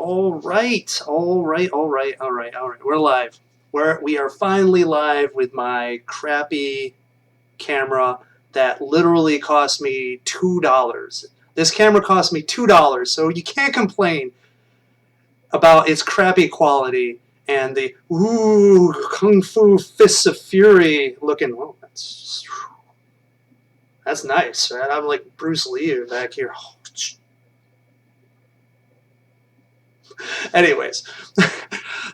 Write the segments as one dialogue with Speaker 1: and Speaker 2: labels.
Speaker 1: All right, all right, all right, all right, all right. We're live. We are finally live with my crappy camera that literally cost me $2. This camera cost me $2, so you can't complain about its crappy quality and the Kung Fu Fists of Fury looking. Oh, that's nice, man. I'm like Bruce Lee back here. Anyways,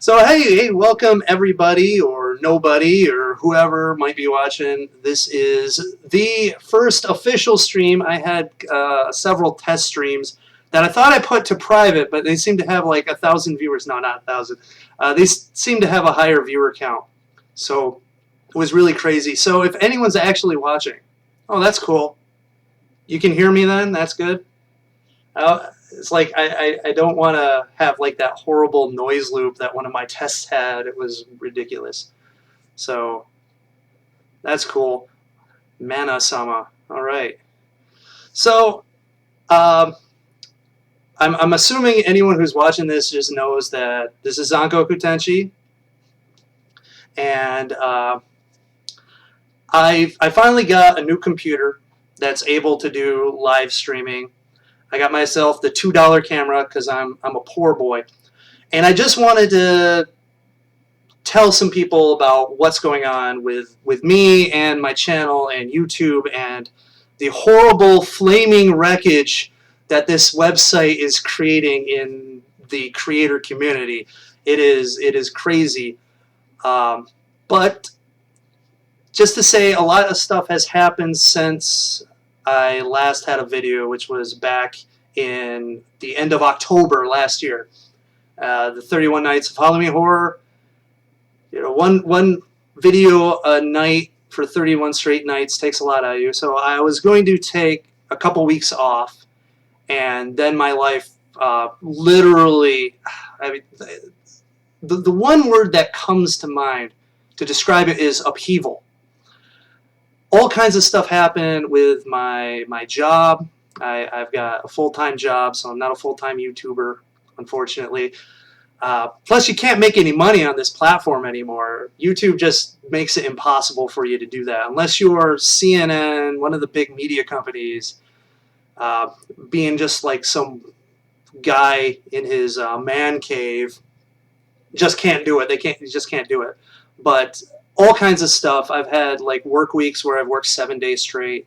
Speaker 1: so hey, welcome everybody or nobody or whoever might be watching. This is the first official stream. I had several test streams that I thought I put to private, but they seem to have like 1,000 viewers. No, not 1,000. They seem to have a higher viewer count. So it was really crazy. So if anyone's actually watching, oh, that's cool. You can hear me then? That's good. It's like I don't want to have like that horrible noise loop that one of my tests had. It was ridiculous. So that's cool. Mana-sama. All right. So I'm assuming anyone who's watching this just knows that this is Zankoku Tenshi. And I finally got a new computer that's able to do live streaming. I got myself the $2 camera because I'm a poor boy. And I just wanted to tell some people about what's going on with me and my channel and YouTube and the horrible flaming wreckage that this website is creating in the creator community. It is crazy. But just to say, a lot of stuff has happened since I last had a video, which was back in the end of October last year. The 31 Nights of Halloween Horror. You know, one video a night for 31 straight nights takes a lot out of you. So I was going to take a couple weeks off, and then my life literally, I mean, the one word that comes to mind to describe it is upheaval. All kinds of stuff happened with my job. I've got a full-time job, so I'm not a full-time YouTuber, unfortunately. Plus, you can't make any money on this platform anymore. YouTube just makes it impossible for you to do that. Unless you're CNN, one of the big media companies, being just like some guy in his man cave, just can't do it. You just can't do it. But all kinds of stuff. I've had like work weeks where I've worked 7 days straight.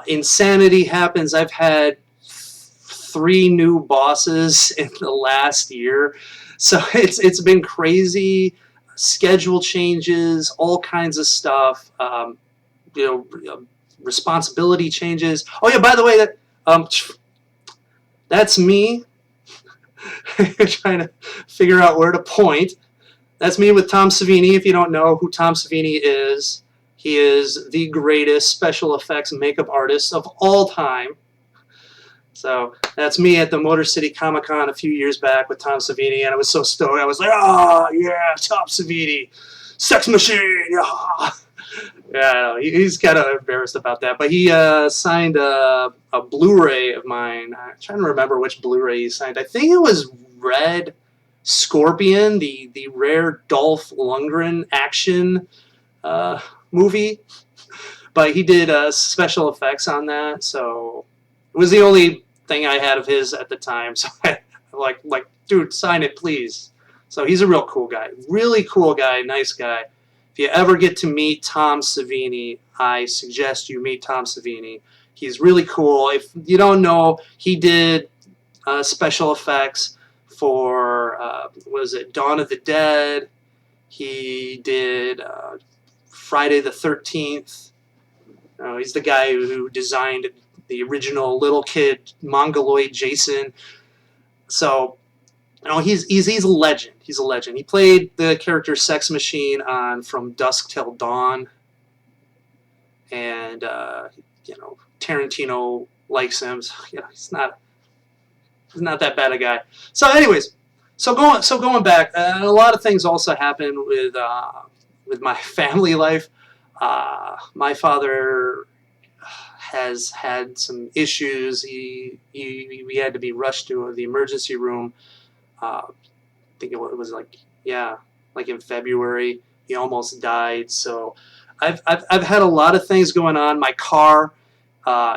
Speaker 1: Insanity happens. I've had 3 new bosses in the last year, so it's been crazy. Schedule changes, all kinds of stuff. Responsibility changes. Oh yeah, by the way, that's me trying to figure out where to point. That's me with Tom Savini. If you don't know who Tom Savini is, he is the greatest special effects makeup artist of all time. So that's me at the Motor City Comic Con a few years back with Tom Savini, and I was so stoked. I was like, oh, yeah, Tom Savini, sex machine, yeah. Yeah, he's kind of embarrassed about that. But he signed a Blu-ray of mine. I'm trying to remember which Blu-ray he signed. I think it was Red Scorpion, the rare Dolph Lundgren action movie. But he did special effects on that, so it was the only thing I had of his at the time. So I like, dude, sign it, please. So he's a real cool guy. Really cool guy, nice guy. If you ever get to meet Tom Savini, I suggest you meet Tom Savini. He's really cool. If you don't know, he did special effects for, was it Dawn of the Dead? He did Friday the 13th. He's the guy who designed the original little kid Mongoloid Jason. So, he's a legend. He's a legend. He played the character Sex Machine on From Dusk Till Dawn, and Tarantino likes him. So, he's not that bad a guy. So, anyways, so going back, a lot of things also happened with my family life. My father has had some issues. We had to be rushed to the emergency room I think it was like, yeah, like in February. He almost died. So I've had a lot of things going on. My car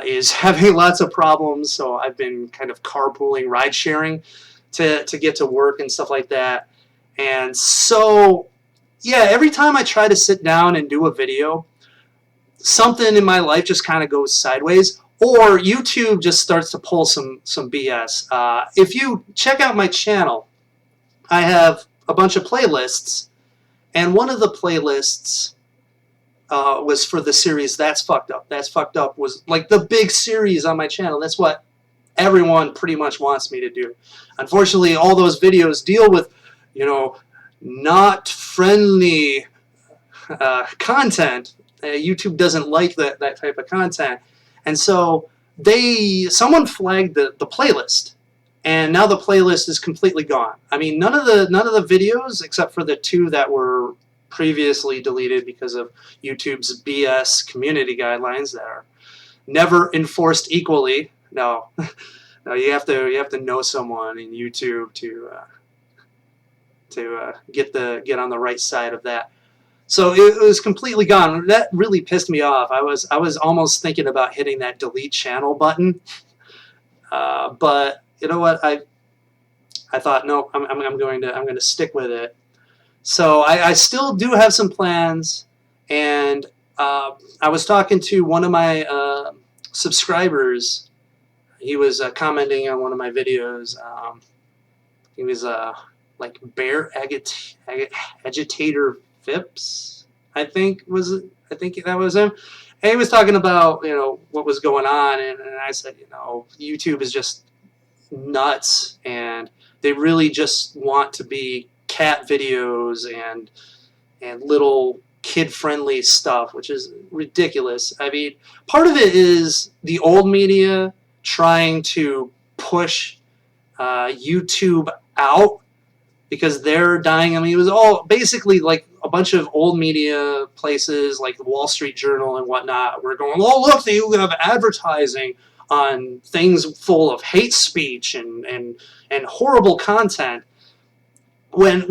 Speaker 1: is having lots of problems, so I've been kind of carpooling, ride sharing to get to work and stuff like that. And so, yeah, every time I try to sit down and do a video, something in my life just kind of goes sideways, or YouTube just starts to pull some BS. If you check out my channel, I have a bunch of playlists, and one of the playlists was for the series That's Fucked Up. That's Fucked Up was like the big series on my channel. That's what everyone pretty much wants me to do. Unfortunately, all those videos deal with, you know, not friendly content. YouTube doesn't like that type of content, and so someone flagged the playlist, and now the playlist is completely gone. I mean, none of the videos except for the 2 that were previously deleted because of YouTube's BS community guidelines that are never enforced equally. No, no, you have to know someone in YouTube to get on the right side of that. So it was completely gone. That really pissed me off. I was almost thinking about hitting that delete channel button, but you know what? I thought no, I'm going to stick with it. So I still do have some plans, and I was talking to one of my subscribers. He was commenting on one of my videos. He was like Bear Agitator Phipps, I think that was him. And he was talking about, you know, what was going on, and I said, you know, YouTube is just nuts, and they really just want to be cat videos and little kid-friendly stuff, which is ridiculous. I mean, part of it is the old media trying to push YouTube out because they're dying. I mean, it was all basically like a bunch of old media places like the Wall Street Journal and whatnot were going, oh, look, they have advertising on things full of hate speech and horrible content. When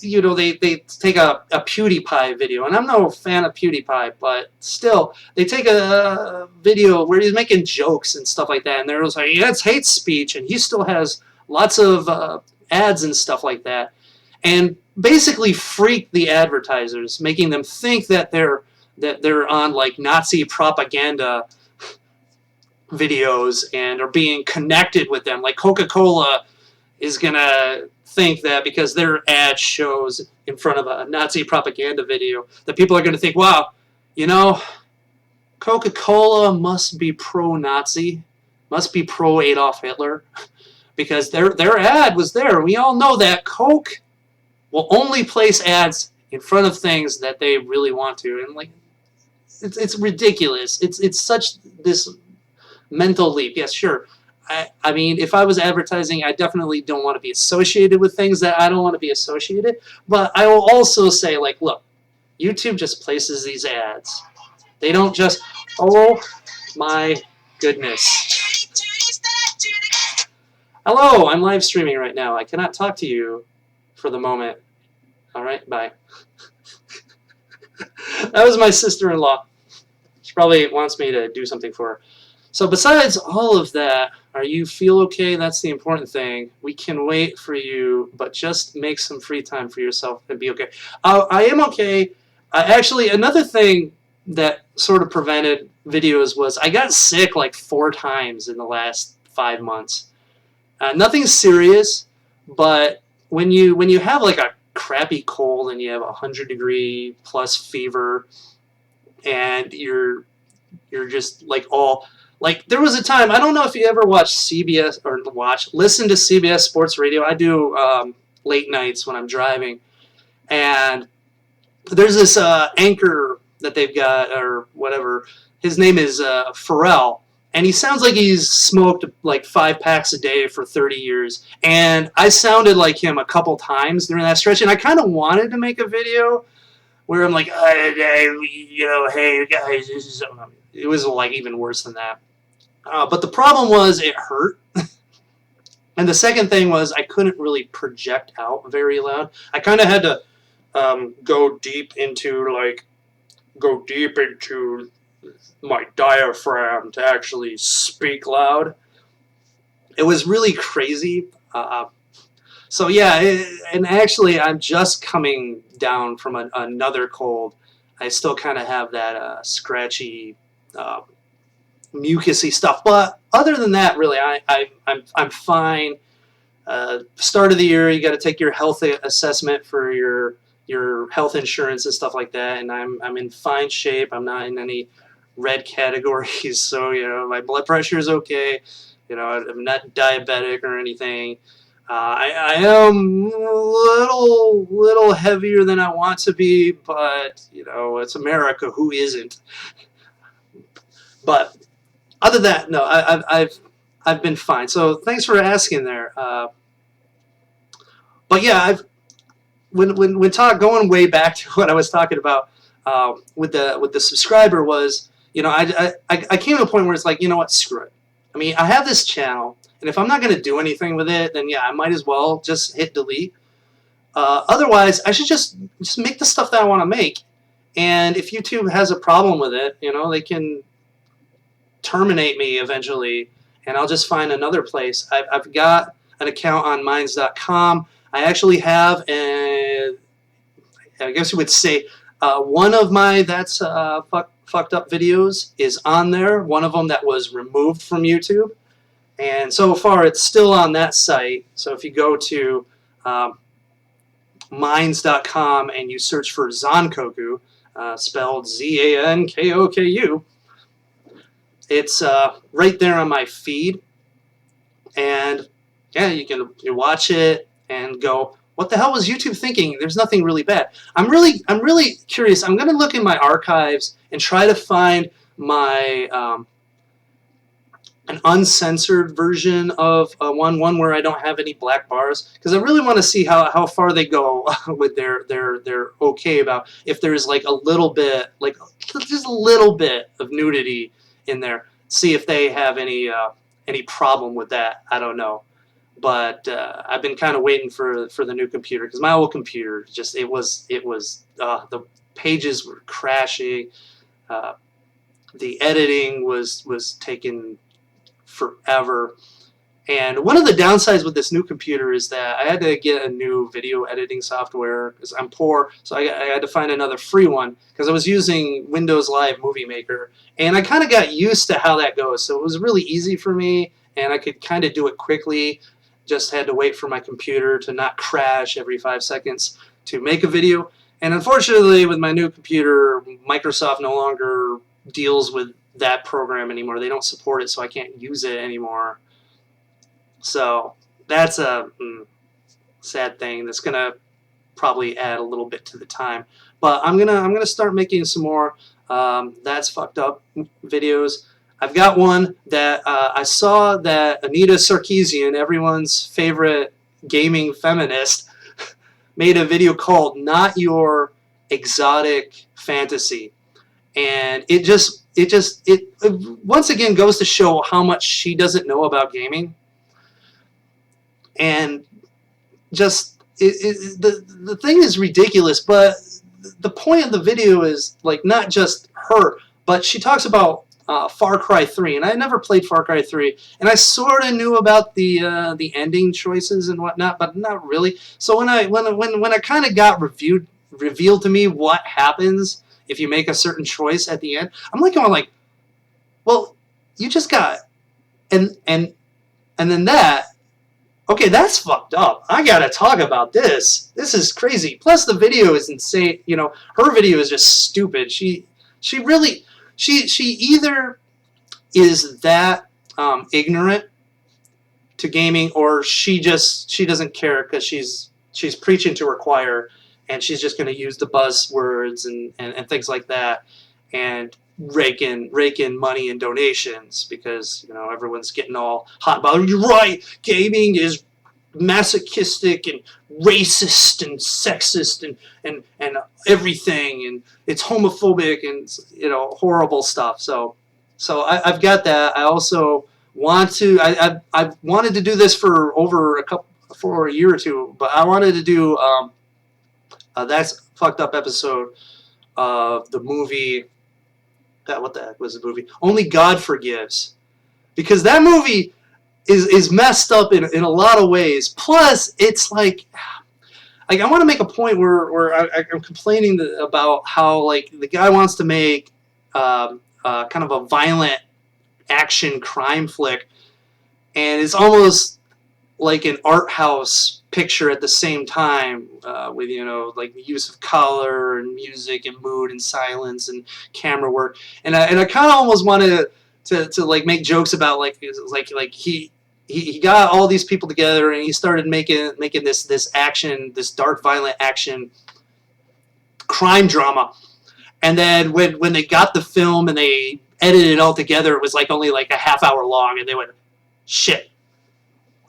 Speaker 1: you know they take a PewDiePie video, and I'm no fan of PewDiePie, but still they take a video where he's making jokes and stuff like that, and they're like, yeah, it's hate speech, and he still has lots of ads and stuff like that, and basically freak the advertisers, making them think that they're on like Nazi propaganda videos and are being connected with them. Like Coca-Cola is gonna think that because their ad shows in front of a Nazi propaganda video that people are going to think, wow, you know, Coca-Cola must be pro-Nazi, must be pro-Adolf Hitler, because their ad was there. We all know that Coke will only place ads in front of things that they really want to, and like it's ridiculous. It's such this mental leap. Yes, sure. I mean, if I was advertising, I definitely don't want to be associated with things that I don't want to be associated. But I will also say, like, look, YouTube just places these ads. They don't just, oh my goodness. Hello, I'm live streaming right now. I cannot talk to you for the moment. All right, bye. That was my sister-in-law. She probably wants me to do something for her. So besides all of that, are you feel okay? That's the important thing. We can wait for you, but just make some free time for yourself and be okay. I am okay. Actually, another thing that sort of prevented videos was I got sick like 4 times in the last 5 months. Nothing serious, but when you have like a crappy cold and you have 100-degree plus fever, and you're just like all. Like, there was a time, I don't know if you ever watched CBS, or listen to CBS Sports Radio. I do late nights when I'm driving. And there's this anchor that they've got, or whatever. His name is Pharrell. And he sounds like he's smoked like 5 packs a day for 30 years. And I sounded like him a couple times during that stretch. And I kind of wanted to make a video where I'm like, you know, hey, guys, this is... It was like even worse than that. But the problem was it hurt. And the second thing was I couldn't really project out very loud. I kind of had to go deep into my diaphragm to actually speak loud. It was really crazy. So yeah, and actually, I'm just coming down from another cold. I still kind of have that scratchy, uh, mucusy stuff, but other than that, really, I'm fine. Start of the year, you got to take your health assessment for your health insurance and stuff like that, and I'm in fine shape. I'm not in any red categories, so my blood pressure is okay. I'm not diabetic or anything. I am a little heavier than I want to be, but it's America. Who isn't? But other than that, no, I've been fine. So thanks for asking there. But yeah, when talk going way back to what I was talking about with the subscriber was, I came to a point where it's like, you know what, screw it. I mean, I have this channel, and if I'm not going to do anything with it, then yeah, I might as well just hit delete. Otherwise, I should just make the stuff that I want to make. And if YouTube has a problem with it, they can terminate me eventually, and I'll just find another place. I've got an account on minds.com. I actually have I guess you would say, one of my fucked up videos is on there. One of them that was removed from YouTube. And so far, it's still on that site. So if you go to minds.com and you search for Zankoku, spelled Zankoku, it's right there on my feed. And yeah, you watch it and go, what the hell was YouTube thinking? There's nothing really bad. I'm really curious. I'm going to look in my archives and try to find my an uncensored version of one where I don't have any black bars, because I really want to see how far they go with their okay about if there's like a little bit, like just a little bit of nudity in there. See if they have any problem with that. I don't know. But I've been kind of waiting for the new computer, because my old computer just it was the pages were crashing, the editing was taking forever, and one of the downsides with this new computer is that I had to get a new video editing software because I'm poor, so I had to find another free one because I was using Windows Live Movie Maker, and I kind of got used to how that goes, so it was really easy for me, and I could kind of do it quickly. Just had to wait for my computer to not crash every 5 seconds to make a video. And unfortunately, with my new computer, Microsoft no longer deals with that program anymore. They don't support it, so I can't use it anymore. So that's a sad thing. That's gonna probably add a little bit to the time. But I'm gonna start making some more that's fucked up videos. I've got one that I saw that Anita Sarkeesian, everyone's favorite gaming feminist, made a video called "Not Your Exotic Fantasy," and it once again goes to show how much she doesn't know about gaming, and just the thing is ridiculous. But the point of the video is like not just her, but she talks about Far Cry 3, and I never played Far Cry 3, and I sort of knew about the ending choices and whatnot, but not really. So when I kind of got revealed to me what happens if you make a certain choice at the end, I'm like going like, well, you just got and then that. Okay, that's fucked up. I gotta talk about this. This is crazy. Plus, the video is insane. Her video is just stupid. She either is that ignorant to gaming, or she doesn't care because she's preaching to her choir, and she's just going to use the buzzwords and things like that, and rake in money and donations because everyone's getting all hot about it. You're right, gaming is masochistic and racist and sexist and everything, and it's homophobic and horrible stuff. So I've got that. I also want to. I've wanted to do this for a year or two, but I wanted to do That's Fucked Up episode of the movie. That what the heck was the movie? Only God Forgives, because that movie is messed up in a lot of ways. Plus, it's like I want to make a point where I'm complaining about how like the guy wants to make kind of a violent action crime flick, and it's almost like an art house picture at the same time, with like the use of color and music and mood and silence and camera work. And I kind of almost wanted to like make jokes about like he got all these people together and he started making this dark violent action crime drama. And then when they got the film and they edited it all together, it was like only like a half hour long, and they went, shit.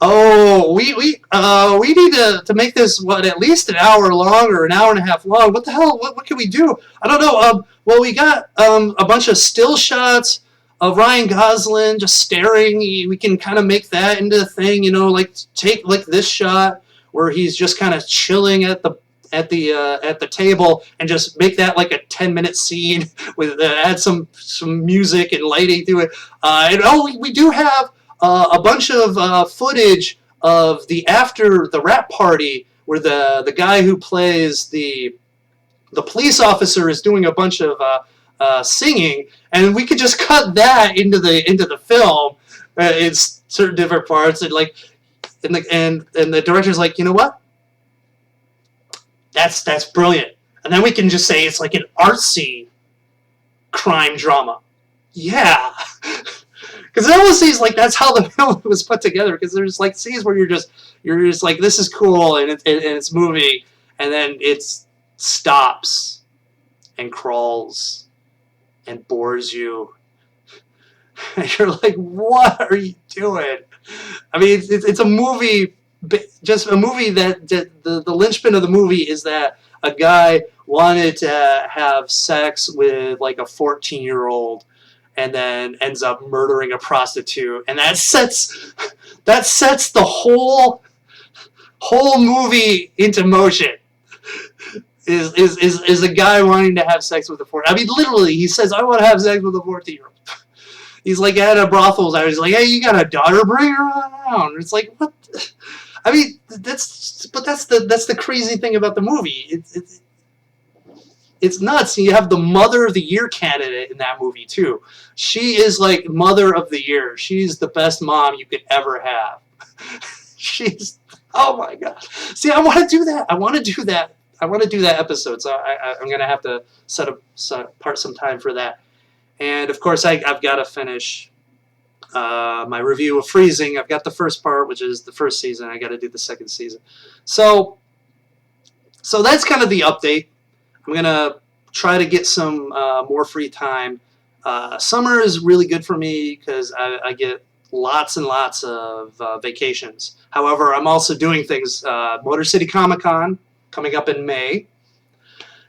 Speaker 1: Oh, we need to make this at least an hour long or an hour and a half long. What the hell? What can we do? I don't know. Well, we got a bunch of still shots of Ryan Gosling just staring. We can kind of make that into a thing, like take like this shot where he's just kind of chilling at the table, and just make that like a 10-minute scene with add some music and lighting to it. We do have a bunch of footage of after the rap party where the guy who plays the police officer is doing a bunch of singing, and we could just cut that into the film in certain different parts, and the director's like, you know what? That's brilliant. And then we can just say it's like an artsy crime drama. Yeah. Because it almost seems like that's how the film was put together. Because there's like scenes where you're just like, this is cool, and it's moving, and then it stops and crawls and bores you. And you're like, what are you doing? I mean, it's a movie, just a movie that the linchpin of the movie is that a guy wanted to have sex with like a 14-year-old, and then ends up murdering a prostitute, and that sets the whole movie into motion. Is a guy wanting to have sex with a 14? I mean, literally, he says, "I want to have sex with a 14-year-old." He's like at a brothel. He's like, "Hey, you got a daughter? Bring her on." It's like, what? I mean, that's the crazy thing about the movie. It's nuts. You have the Mother of the Year candidate in that movie too. She is like Mother of the Year. She's the best mom you could ever have. She's, oh my god. See, I want to do that. I want to do that episode. So I'm gonna have to set apart some time for that. And of course, I've got to finish my review of Freezing. I've got the first part, which is the first season. I got to do the second season. So that's kind of the update. I'm going to try to get some more free time. Summer is really good for me because I get lots and lots of vacations. However, I'm also doing things. Motor City Comic Con coming up in May.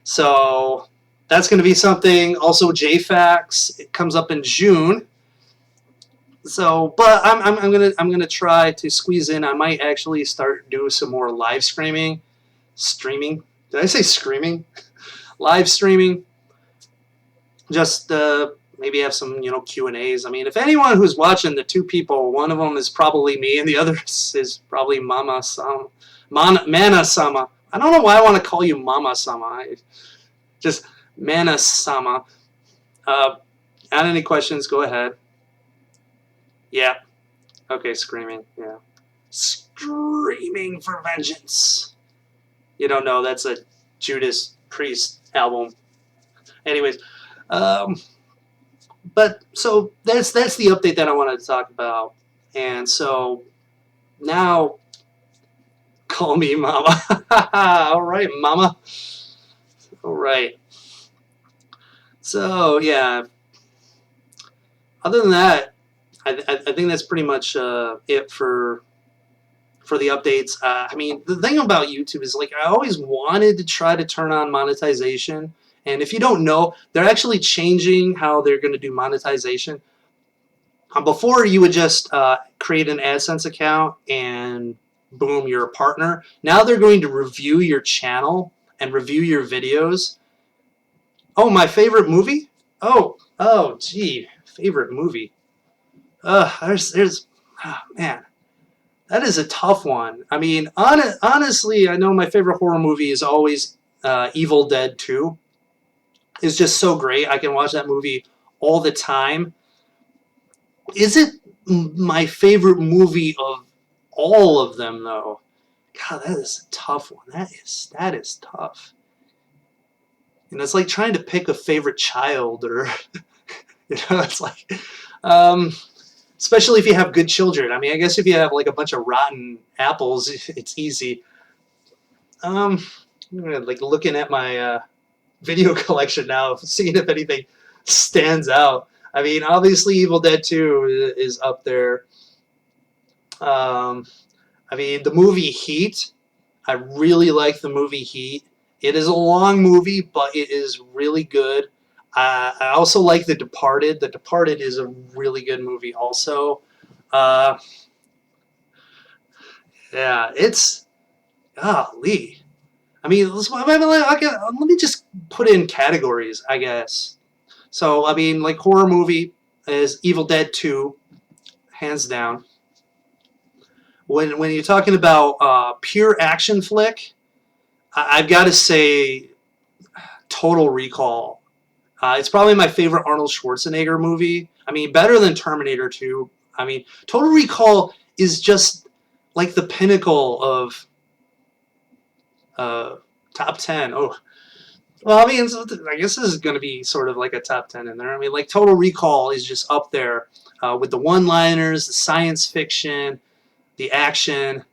Speaker 1: So that's going to be something. Also, JFAX, it comes up in June. So, but I'm gonna try to squeeze in. I might actually start doing some more live streaming. Did I say screaming? Live streaming. Just maybe have some Q&As. I mean, if anyone who's watching, the two people, one of them is probably me, and the other is probably Mana Sama. I don't know why I want to call you Mama Sama. Just Mana Sama. Add any questions? Go ahead. Yeah. Okay, screaming. Yeah. Screaming for vengeance. You don't know, that's a Judas Priest album. Anyways, but so that's the update that I wanted to talk about. And so now, call me Mama. All right, Mama. All right. So yeah. Other than that, I think that's pretty much it for the updates. I mean, the thing about YouTube is, like, I always wanted to try to turn on monetization. And if you don't know, they're actually changing how they're going to do monetization. Before, you would just create an AdSense account and boom, you're a partner. Now they're going to review your channel and review your videos. Oh, my favorite movie? Gee, favorite movie. There's, oh, man, that is a tough one. I mean, honestly, I know my favorite horror movie is always Evil Dead 2. It's just so great. I can watch that movie all the time. Is it my favorite movie of all of them, though? God, that is a tough one. That is tough. And it's like trying to pick a favorite child, or it's like, um, especially if you have good children. I mean, I guess if you have like a bunch of rotten apples, it's easy. Um, like looking at my video collection now, seeing if anything stands out. I mean, obviously, Evil Dead 2 is up there. Um, I mean, the movie Heat. I really like the movie Heat. It is a long movie, but it is really good. I also like The Departed. The Departed is a really good movie, also. Uh, yeah, it's golly. I mean, let me just put in categories, I guess. So, I mean, like horror movie is Evil Dead 2, hands down. When you're talking about pure action flick, I've got to say Total Recall. It's probably my favorite Arnold Schwarzenegger movie. I mean, better than Terminator 2. I mean, Total Recall is just like the pinnacle of uh, top 10. Oh, well, I mean, I guess this is going to be sort of like a top 10 in there. I mean, like Total Recall is just up there with the one-liners, the science fiction, the action.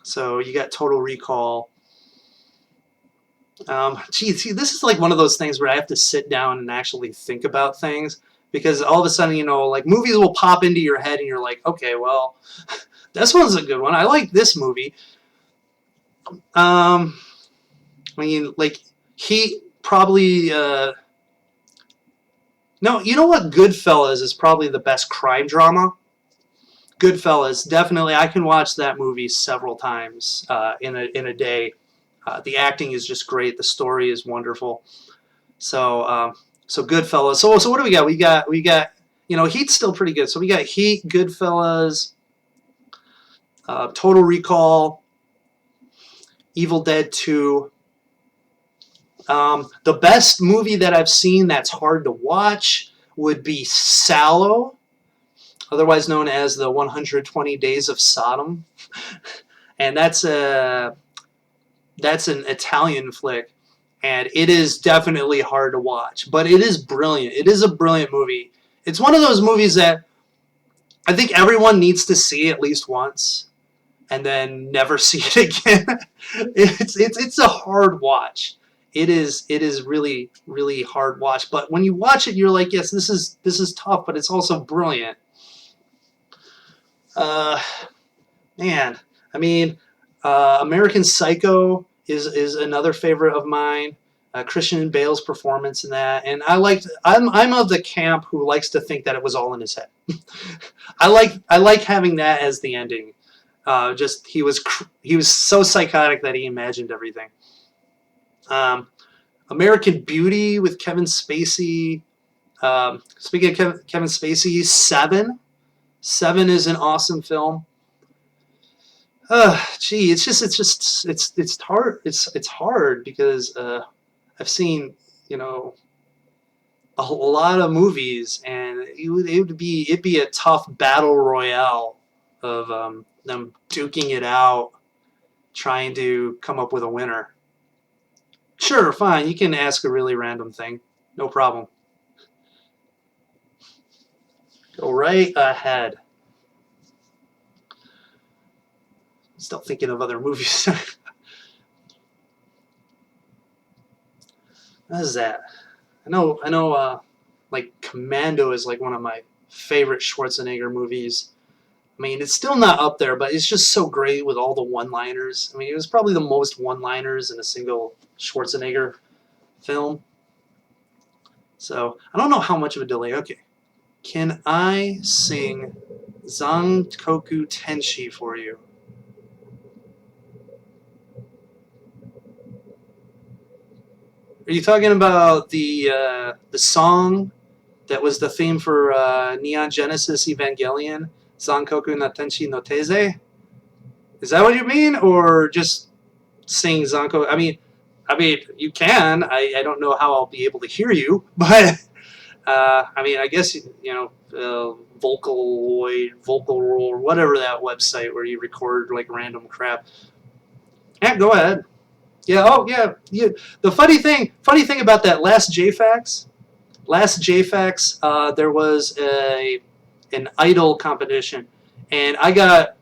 Speaker 1: So you got Total Recall. See, this is like one of those things where I have to sit down and actually think about things, because all of a sudden, like movies will pop into your head and you're like, okay, well, this one's a good one. I like this movie. I mean, like he probably no, you know what? Goodfellas is probably the best crime drama. Goodfellas, definitely. I can watch that movie several times in a day. The acting is just great. The story is wonderful. So Goodfellas. So what do we got? We got Heat's still pretty good. So we got Heat, Goodfellas, Total Recall, Evil Dead 2. The best movie that I've seen that's hard to watch would be Sallow, otherwise known as the 120 Days of Sodom, and that's an Italian flick, and it is definitely hard to watch, but it is brilliant. It is a brilliant movie. It's one of those movies that I think everyone needs to see at least once, and then never see it again. It's a hard watch. It is really really hard watch. But when you watch it, you're like, yes, this is tough, but it's also brilliant. Uh, Man, I mean, American Psycho is another favorite of mine. Christian Bale's performance in that, and I'm of the camp who likes to think that it was all in his head. I like having that as the ending. Just he was so psychotic that he imagined everything. Um, American Beauty with Kevin Spacey. Speaking of Kevin Spacey, Seven. Seven is an awesome film. Gee, it's hard. It's hard because I've seen you know a lot of movies, and it'd be a tough battle royale of them duking it out, trying to come up with a winner. Sure, fine. You can ask a really random thing. No problem. Go right ahead. Still thinking of other movies. What is that? I know. Like Commando is like one of my favorite Schwarzenegger movies. I mean, it's still not up there, but it's just so great with all the one-liners. I mean, it was probably the most one-liners in a single Schwarzenegger film. So I don't know how much of a delay. Okay, Can I sing Zankoku Tenshi for you? Are you talking about the song that was the theme for Neon Genesis Evangelion, Zankoku no Tenshi no Teze? Is that what you mean, or just sing Zanko? I mean, you can. I don't know how I'll be able to hear you, but I mean, I guess Vocaloid, Vocal or whatever that website where you record like random crap. Yeah, go ahead. Yeah. Oh, yeah. The funny thing about that last JFAX, there was an idol competition, and I got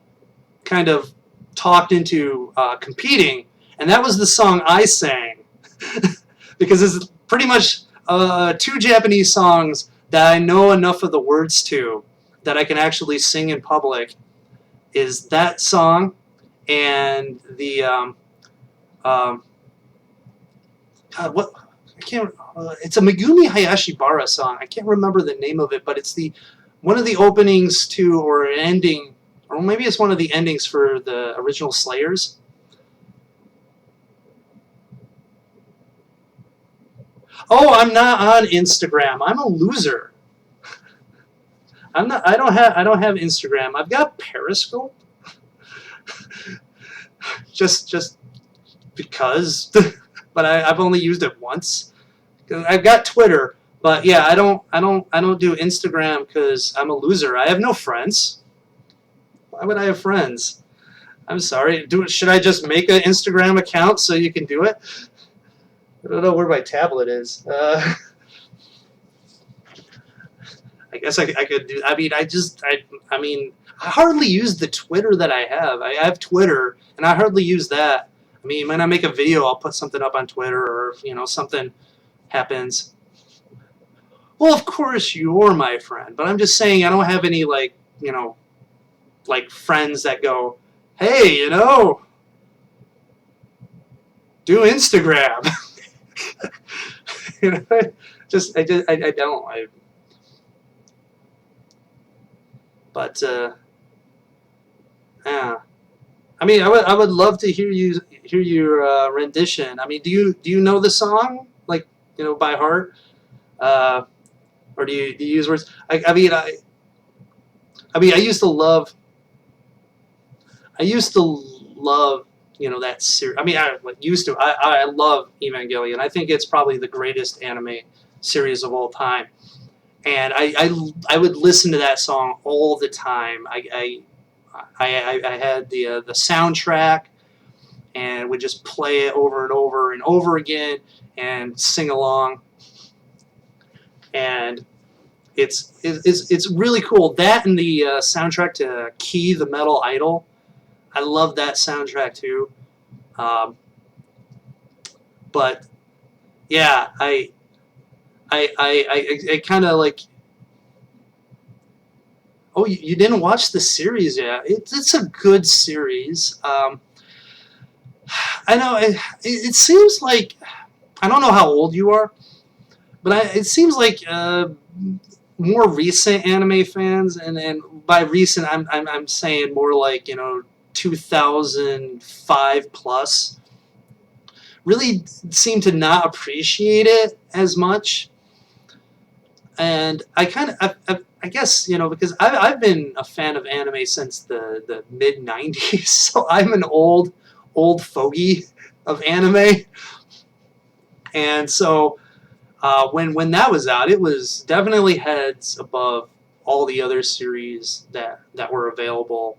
Speaker 1: kind of talked into competing, and that was the song I sang because it's pretty much two Japanese songs that I know enough of the words to that I can actually sing in public. Is that song and the um, God, what I can't. It's a Megumi Hayashibara song. I can't remember the name of it, but it's the one of the openings to or an ending, or maybe it's one of the endings for the original Slayers. Oh, I'm not on Instagram. I'm a loser. I'm not. I don't have Instagram. I've got Periscope. Just because, but I've only used it once. I've got Twitter, but yeah, I don't do Instagram because I'm a loser. I have no friends. Why would I have friends? I'm sorry. Should I just make an Instagram account so you can do it? I don't know where my tablet is. I guess I could do. I hardly use the Twitter that I have. I have Twitter, and I hardly use that. I mean, when I make a video, I'll put something up on Twitter, or something happens. Well, of course you're my friend, but I'm just saying I don't have any like friends that go, hey, do Instagram. you know, I don't. But yeah. I mean, I would love to hear your rendition. I mean, do you know the song like by heart, uh, or do you use words? I mean, I used to love that series. I mean, I love Evangelion. I think it's probably the greatest anime series of all time, and I would listen to that song all the time. I had the soundtrack and would just play it over and over and over again and sing along. And it's really cool. That and the soundtrack to Key the Metal Idol. I love that soundtrack too. Um, but yeah, I kind of like. Oh, you didn't watch the series yet? It's a good series. I know it seems like I don't know how old you are, but it seems like more recent anime fans, and by recent I'm saying more like 2005 plus, really seem to not appreciate it as much. And I guess because I've been a fan of anime since the mid '90s, so I'm an old fogey of anime, and so when that was out, it was definitely heads above all the other series that were available.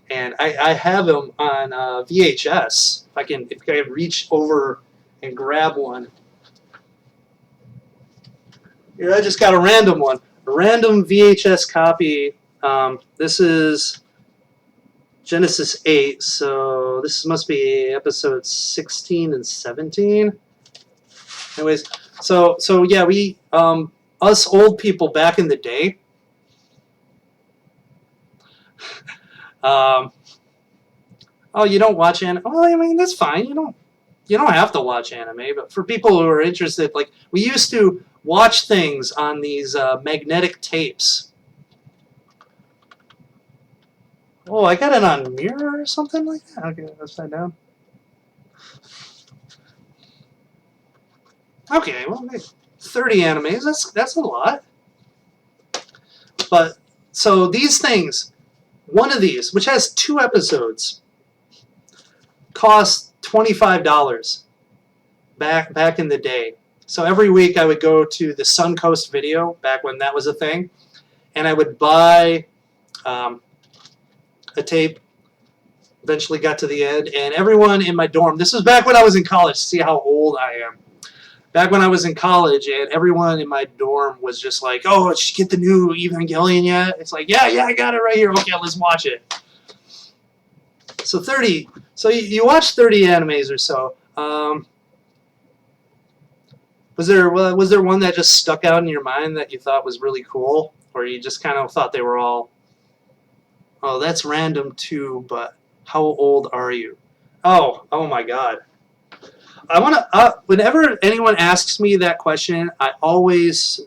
Speaker 1: And I have them on VHS. If I can reach over and grab one. Here, I just got a random one. A random VHS copy. This is Genesis 8, so this must be episode 16 and 17. Anyways, so yeah, we us old people back in the day. Um, oh, you don't watch anime? Well, I mean that's fine. You don't have to watch anime, but for people who are interested, like we used to watch things on these magnetic tapes. Oh, I got it on Mirror or something like that. Okay, upside down. Okay, well, 30 animes. That's a lot. But so these things, one of these, which has 2 episodes, cost $25 back in the day. So every week I would go to the Suncoast Video back when that was a thing, and I would buy a tape. Eventually got to the end, and everyone in my dorm. This was back when I was in college. See how old I am. Back when I was in college, and everyone in my dorm was just like, "Oh, did you get the new Evangelion yet?" It's like, "Yeah, I got it right here. Okay, let's watch it." So 30. So you watch 30 animes or so. Was there one that just stuck out in your mind that you thought was really cool, or you just kind of thought they were all, oh, that's random too, but how old are you? Oh my God. I want to. Whenever anyone asks me that question, I always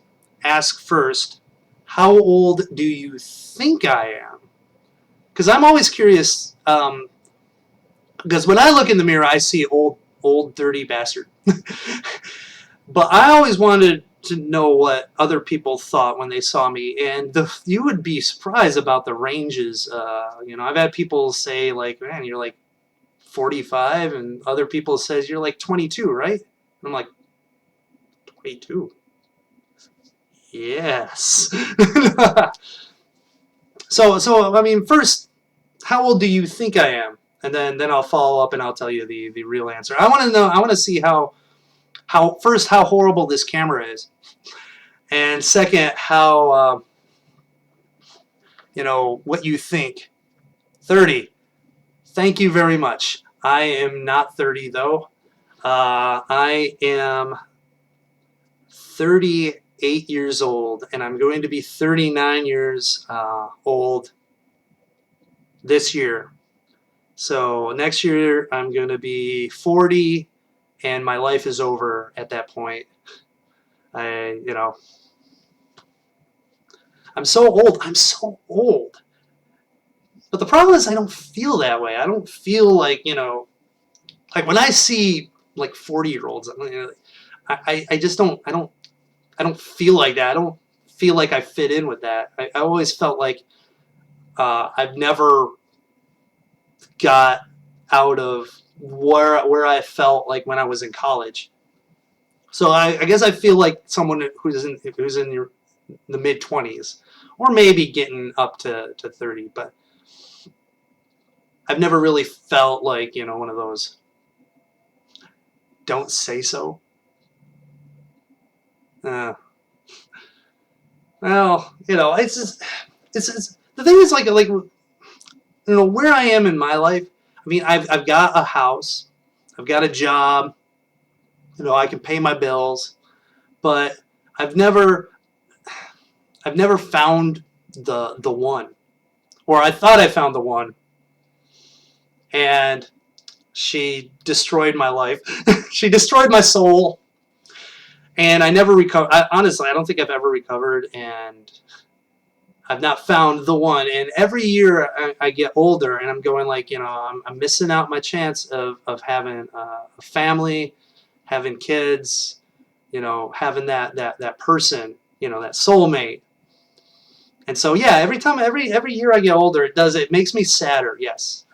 Speaker 1: ask first, how old do you think I am? Because I'm always curious. Because when I look in the mirror, I see old, dirty bastard. But I always wanted to know what other people thought when they saw me, and you would be surprised about the ranges. I've had people say like, "Man, you're like 45," and other people says you're like 22, right? And I'm like, 22. Yes. So I mean, first, how old do you think I am? And then I'll follow up and I'll tell you the real answer. I want to know. I want to see how horrible this camera is, and second, how what you think. 30. Thank you very much. I am not 30 though. I am 38 years old, and I'm going to be 39 years old this year. So next year I'm going to be 40, and my life is over at that point. I, you know, I'm so old. I'm so old. But the problem is I don't feel that way. I don't feel like when I see like 40-year-olds, I just I don't feel like that. I don't feel like I fit in with that. I always felt like I've never got out of where I felt like when I was in college. So I guess I feel like someone who's in the mid 20s, or maybe getting up to 30. But I've never really felt like one of those don't say so. Uh, well, it's the thing is like where I am in my life. I mean, I've got a house, I've got a job, I can pay my bills, but I've never I've never found the one, or I thought I found the one, and she destroyed my life. She destroyed my soul, and I never recovered. Honestly, I don't think I've ever recovered, and I've not found the one. And every year I get older, and I'm going like, I'm missing out my chance of having a family, having kids, having that person, that soulmate. And so yeah, every year I get older, it makes me sadder. Yes,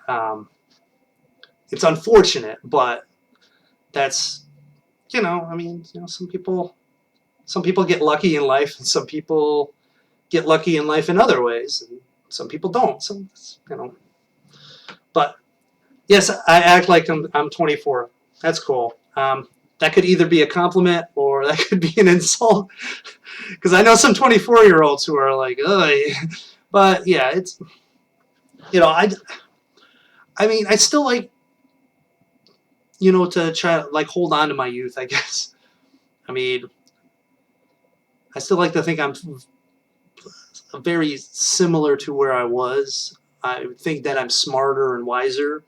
Speaker 1: it's unfortunate, but that's I mean, some people get lucky in life, and some people get lucky in life in other ways, and some people don't. But yes, I act like I'm 24. That's cool. That could either be a compliment or that could be an insult, because I know some 24-year-olds who are like, ugh. But yeah, it's I mean, I still like to try to like hold on to my youth, I guess. I mean, I still like to think I'm very similar to where I was. I think that I'm smarter and wiser.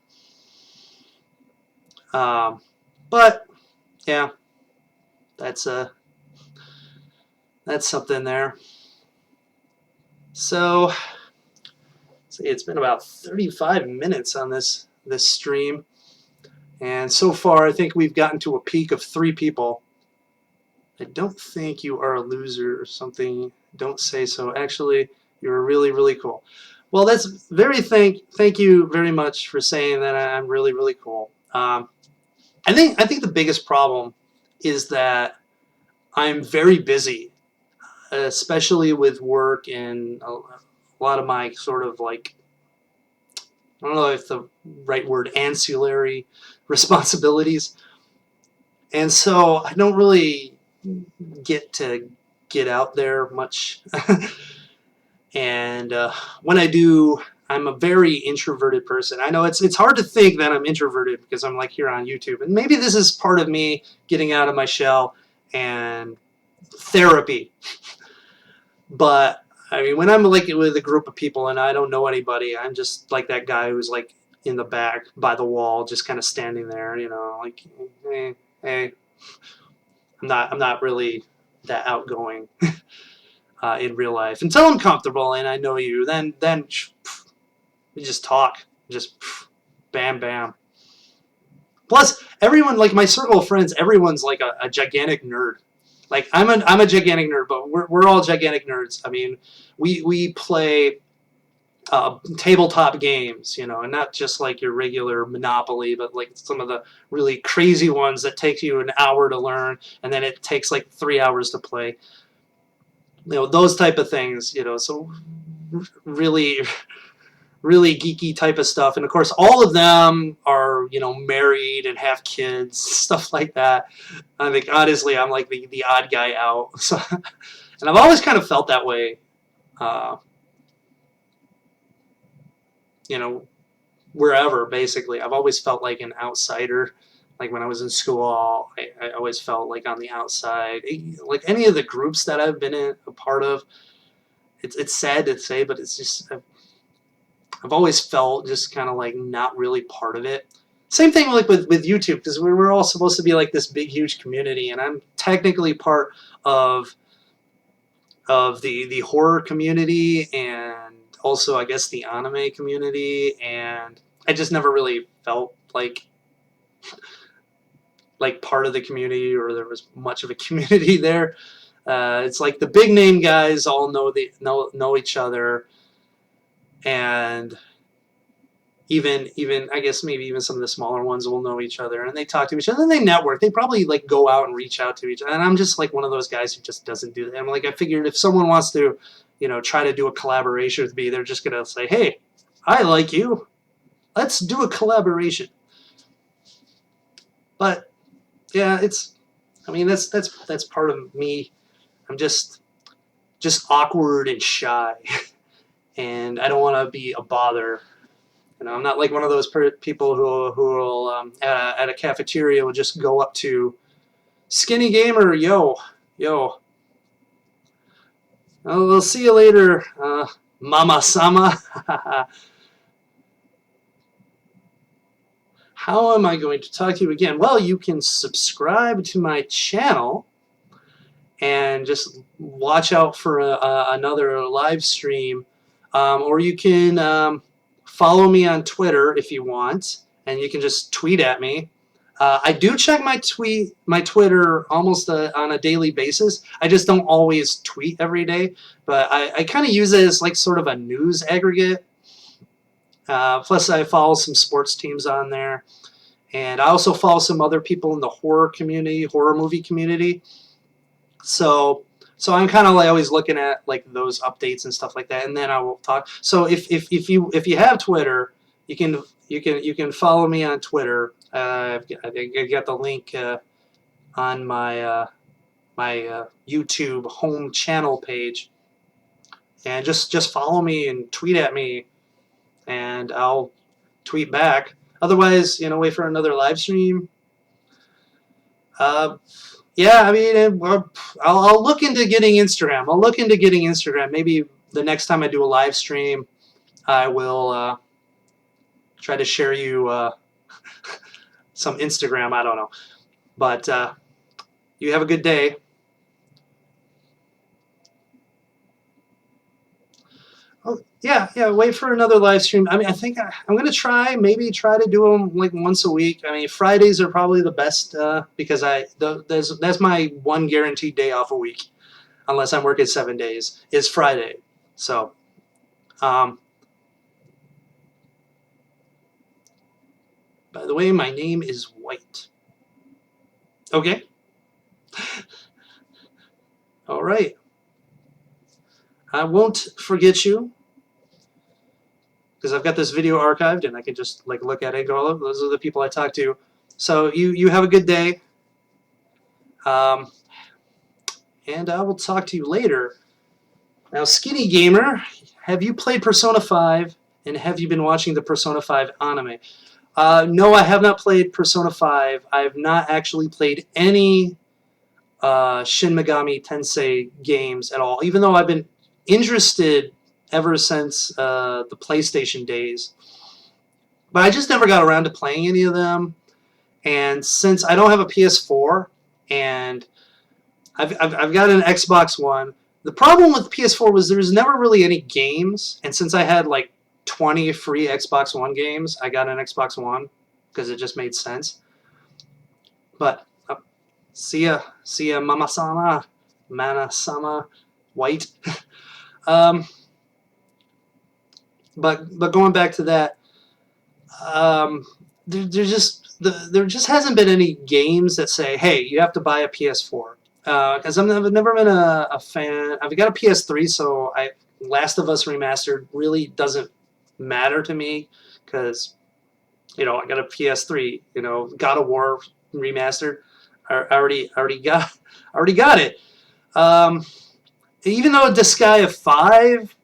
Speaker 1: Um, but yeah, that's that's something there. So It's been about 35 minutes on this stream, and so far I think we've gotten to a peak of 3 people. I don't think you are a loser or something. Don't say so. Actually, you're really, really cool. Well, that's thank you very much for saying that. I'm really, really cool. I think the biggest problem is that I'm very busy, especially with work and a lot of my sort of like, I don't know if the right word, ancillary responsibilities. And so I don't really get to get out there much. And when I do, I'm a very introverted person. I know it's hard to think that I'm introverted because I'm like here on YouTube. And maybe this is part of me getting out of my shell and therapy. But I mean, when I'm like with a group of people and I don't know anybody, I'm just like that guy who's like in the back by the wall, just kind of standing there, you know, like, hey. I'm not really that outgoing in real life until I'm comfortable and I know you. Then we just talk, just bam bam. Plus, everyone, like my circle of friends, everyone's like a gigantic nerd. Like I'm a gigantic nerd, but we're all gigantic nerds. I mean, we play tabletop games, you know, and not just like your regular Monopoly, but like some of the really crazy ones that take you an hour to learn, and then it takes like 3 hours to play. You know, those type of things, you know, so really, really geeky type of stuff. And of course, all of them are, you know, married and have kids, stuff like that. I think, honestly, I'm like the odd guy out. So, and I've always kind of felt that way, uh, you know, wherever, basically. I've always felt like an outsider. Like when I was in school, I always felt like on the outside. Like any of the groups that I've been a part of, it's sad to say, but it's just, I've always felt just kind of like not really part of it. Same thing like with YouTube, because we're all supposed to be like this big, huge community, and I'm technically part of the horror community and also I guess the anime community, and I just never really felt like part of the community or there was much of a community there. It's like the big name guys all know each other, and even I guess maybe even some of the smaller ones will know each other and they talk to each other and they network. They probably like go out and reach out to each other. And I'm just like one of those guys who just doesn't do that. I'm like, I figured if someone wants to, you know, try to do a collaboration with me, they're just gonna say, hey, I like you. Let's do a collaboration. But yeah, I mean that's part of me. I'm just awkward and shy, and I don't want to be a bother. You know, I'm not like one of those people who will at a cafeteria will just go up to skinny gamer, yo. We'll see you later, Mama Sama. How am I going to talk to you again? Well, you can subscribe to my channel and just watch out for another live stream, or you can follow me on Twitter if you want, and you can just tweet at me. I do check my Twitter almost on a daily basis. I just don't always tweet every day, but I kind of use it as like sort of a news aggregate. Plus, I follow some sports teams on there, and I also follow some other people in the horror movie community. So I'm kind of like always looking at like those updates and stuff like that, and then I will talk. So if you have Twitter, you can follow me on Twitter. I think I got the link on my YouTube home channel page, and just follow me and tweet at me, and I'll tweet back. Otherwise, you know, wait for another live stream. Yeah, I mean, I'll look into getting Instagram. I'll look into getting Instagram. Maybe the next time I do a live stream, I will try to share you some Instagram. I don't know. But you have a good day. Oh, yeah. Wait for another live stream. I mean, I think I'm gonna maybe try to do them like once a week. I mean, Fridays are probably the best because that's my one guaranteed day off a week, unless I'm working 7 days. Is Friday. So, um, by the way, my name is White. Okay. All right. I won't forget you because I've got this video archived and I can just like look at it and go, oh, those are the people I talked to. So you have a good day. And I will talk to you later. Now, Skinny Gamer, have you played Persona 5 and have you been watching the Persona 5 anime? No, I have not played Persona 5. I have not actually played any Shin Megami Tensei games at all, even though I've been interested ever since the PlayStation days. But I just never got around to playing any of them. And since I don't have a PS4 and I've got an Xbox One, the problem with PS4 was there was never really any games. And since I had like 20 free Xbox One games, I got an Xbox One because it just made sense. But see ya, Mama-sama, Mana-sama, White. But going back to that, there just hasn't been any games that say, hey, you have to buy a PS4. Because I've never been a fan. I've got a PS3, so Last of Us Remastered really doesn't matter to me because I got a PS3. God of War Remastered. I already got it. Even though Disgaea 5,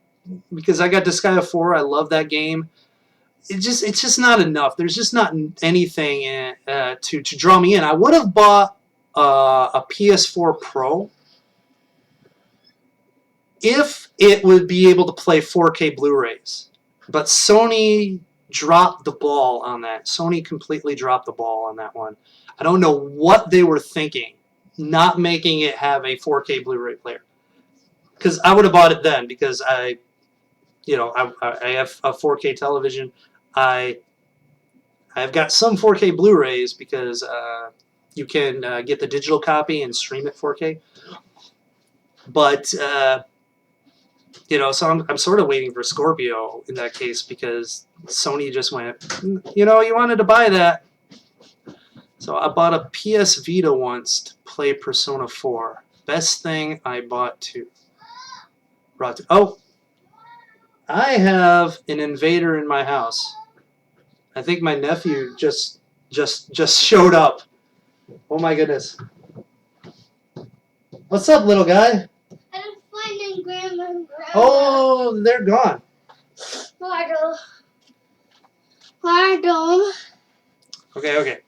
Speaker 1: because I got Disgaea 4, I love that game. It's just not enough. There's just not anything to draw me in. I would have bought a PS4 Pro if it would be able to play 4K Blu-rays. But Sony dropped the ball on that. Sony completely dropped the ball on that one. I don't know what they were thinking, not making it have a 4K Blu-ray player. Because I would have bought it then because I have a 4K television. I've got some 4K Blu-rays because you can get the digital copy and stream it 4K. But so I'm sort of waiting for Scorpio in that case because Sony just went, you wanted to buy that. So I bought a PS Vita once to play Persona 4. Best thing I brought to. Oh, I have an invader in my house. I think my nephew just showed up. Oh my goodness. What's up, little guy?
Speaker 2: I'm finding Grandma and Grandma.
Speaker 1: Oh, they're gone.
Speaker 2: Pardon.
Speaker 1: Okay.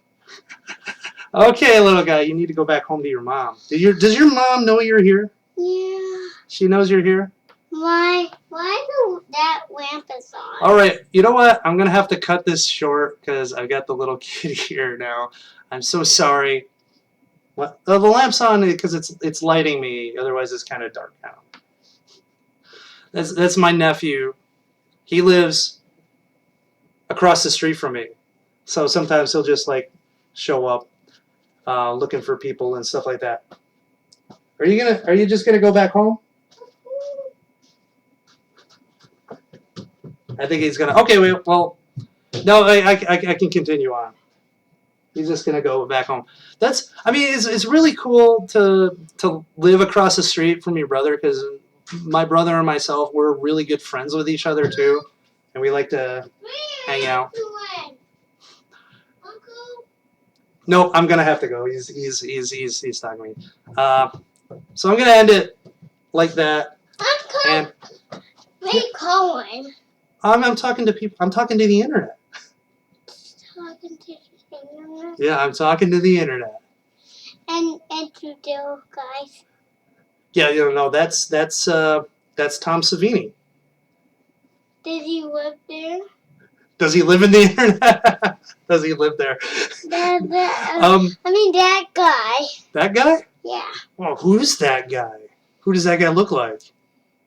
Speaker 1: Okay, little guy, you need to go back home to your mom. Does your mom know you're here?
Speaker 2: Yeah.
Speaker 1: She knows you're here?
Speaker 2: Why that lamp is on?
Speaker 1: All right, you know what? I'm going to have to cut this short because I've got the little kid here now. I'm so sorry. What? The lamp's on because it's lighting me. Otherwise, it's kind of dark now. That's my nephew. He lives across the street from me. So sometimes he'll just like show up looking for people and stuff like that. Are you just gonna go back home? I think he's gonna. Okay, well, no, I can continue on. He's just gonna go back home. It's really cool to live across the street from your brother because my brother and myself, we're really good friends with each other too, and we like to hang out. No, I'm gonna have to go. He's talking to me. So I'm gonna end it like that. And
Speaker 2: what are you calling?
Speaker 1: I'm talking to people. I'm talking to the internet.
Speaker 2: Talking to the internet?
Speaker 1: Yeah, I'm talking to the internet.
Speaker 2: And to those guys.
Speaker 1: Yeah, no, that's Tom Savini.
Speaker 2: Does he live there?
Speaker 1: Does he live in the internet? Does he live there?
Speaker 2: That guy.
Speaker 1: That guy?
Speaker 2: Yeah.
Speaker 1: Well, who's that guy? Who does that guy look like?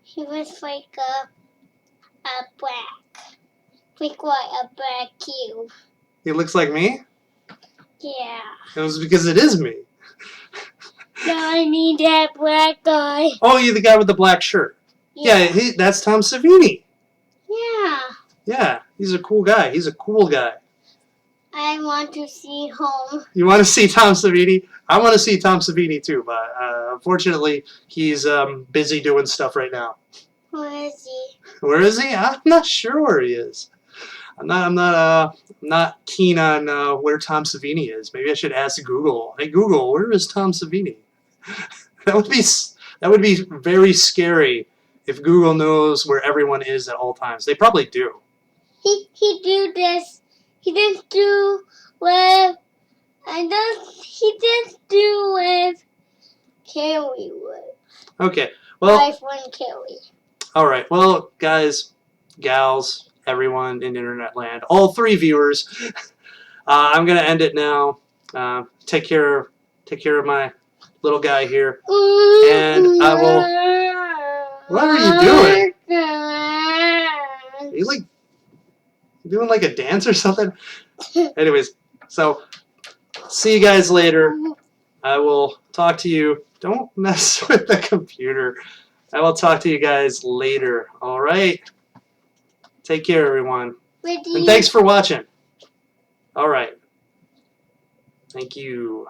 Speaker 2: He was like a black. Look like a black cube.
Speaker 1: He looks like me?
Speaker 2: Yeah.
Speaker 1: It was because it is me.
Speaker 2: No, I need that black guy.
Speaker 1: Oh, you're the guy with the black shirt. Yeah, that's Tom Savini.
Speaker 2: Yeah.
Speaker 1: Yeah, he's a cool guy. He's a cool guy.
Speaker 2: I want to see home.
Speaker 1: You want to see Tom Savini? I want to see Tom Savini too, but unfortunately, he's busy doing stuff right now.
Speaker 2: Where is he?
Speaker 1: Where is he? I'm not sure where he is. I'm not keen on where Tom Savini is. Maybe I should ask Google. Hey Google, where is Tom Savini? That would be very scary if Google knows where everyone is at all times. They probably do.
Speaker 2: He do this. He just do with. He just do with Kelly would.
Speaker 1: Okay. Well.
Speaker 2: iPhone Kelly.
Speaker 1: All right. Well, guys, gals, everyone in internet land, all 3 viewers, I'm gonna end it now. Take care of my little guy here, and I will. What are you doing? Are you like doing like a dance or something? Anyways, so see you guys later. I will talk to you. Don't mess with the computer. I will talk to you guys later. All right. Take care, everyone. And thanks for watching. All right. Thank you.